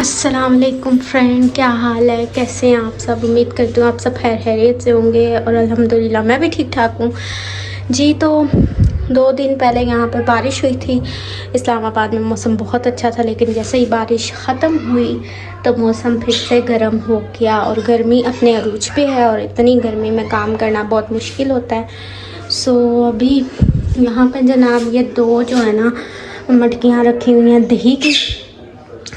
अस्सलाम वालेकुम फ्रेंड, क्या हाल है, कैसे हैं आप सब। उम्मीद करती हूँ आप सब खैरियत से होंगे और अल्हम्दुलिल्लाह मैं भी ठीक ठाक हूँ जी। तो 2 दिन पहले यहाँ पर बारिश हुई थी इस्लामाबाद में। मौसम बहुत अच्छा था, लेकिन जैसे ही बारिश ख़त्म हुई तो मौसम फिर से गर्म हो गया और गर्मी अपने अरूज पे है और इतनी गर्मी में काम करना बहुत मुश्किल होता है। सो अभी यहाँ पर जनाब ये 2 जो है ना मटकियाँ रखी हुई हैं दही की।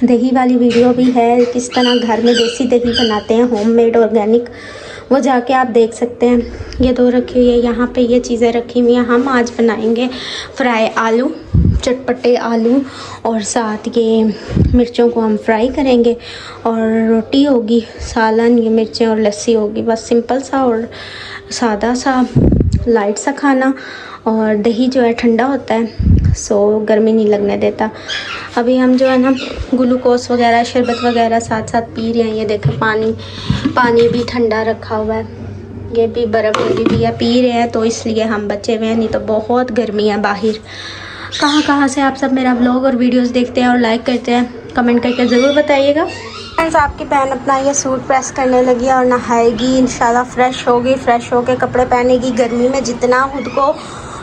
दही वाली वीडियो भी है, किस तरह घर में देसी दही बनाते हैं, होममेड ऑर्गेनिक, वो जाके आप देख सकते हैं। ये 2 रखी हुई है, यहाँ पे ये चीज़ें रखी हुई हैं। हम आज बनाएंगे फ्राई आलू, चटपटे आलू, और साथ ये मिर्चों को हम फ्राई करेंगे और रोटी होगी, सालन, ये मिर्चें और लस्सी होगी। बस सिंपल सा और सादा सा लाइट सा खाना। और दही जो है ठंडा होता है, सो गर्मी नहीं लगने देता। अभी हम जो है ना ग्लूकोज वगैरह, शरबत वगैरह साथ साथ पी रहे हैं। ये देखें पानी भी ठंडा रखा हुआ है, ये भी बर्फ़ लगी हुई है, पी रहे हैं। तो इसलिए हम बचे हुए हैं, नहीं तो बहुत गर्मी है बाहर। कहाँ से आप सब मेरा व्लॉग और वीडियोस देखते हैं और लाइक करते हैं, कमेंट करके ज़रूर बताइएगा। फ्रेंड्स, आपकी बहन अपना ये सूट प्रेस करने लगी और नहाएगी, इंशाल्लाह फ्रेश होगी, फ्रेश होके कपड़े पहनेगी। गर्मी में जितना खुद को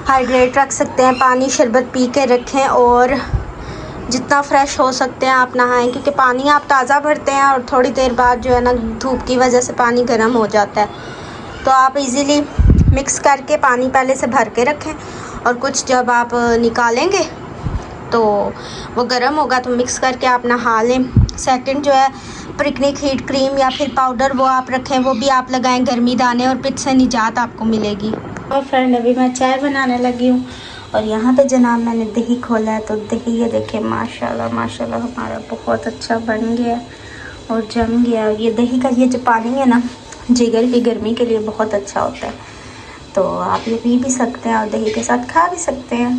हाइड्रेट रख सकते हैं, पानी शरबत पी के रखें और जितना फ्रेश हो सकते हैं आप नहाएं, क्योंकि पानी आप ताज़ा भरते हैं और थोड़ी देर बाद जो है ना धूप की वजह से पानी गर्म हो जाता है। तो आप इजीली मिक्स करके पानी पहले से भर के रखें और कुछ जब आप निकालेंगे तो वो गर्म होगा तो मिक्स करके आप नहा लें। सेकंड जो है प्रिकनिक हीट क्रीम या फिर पाउडर, वो आप रखें, वो भी आप लगाएं, गर्मी दाने और पित्त से निजात आपको मिलेगी। और फ्रेंड, अभी मैं चाय बनाने लगी हूँ और यहाँ पे जनाब मैंने दही खोला है। तो दही ये देखिए माशाल्लाह माशाल्लाह हमारा बहुत अच्छा बन गया है और जम गया। ये दही का ये जो पानी है ना, जिगर की गर्मी के लिए बहुत अच्छा होता है। तो आप ये पी भी सकते हैं और दही के साथ खा भी सकते हैं।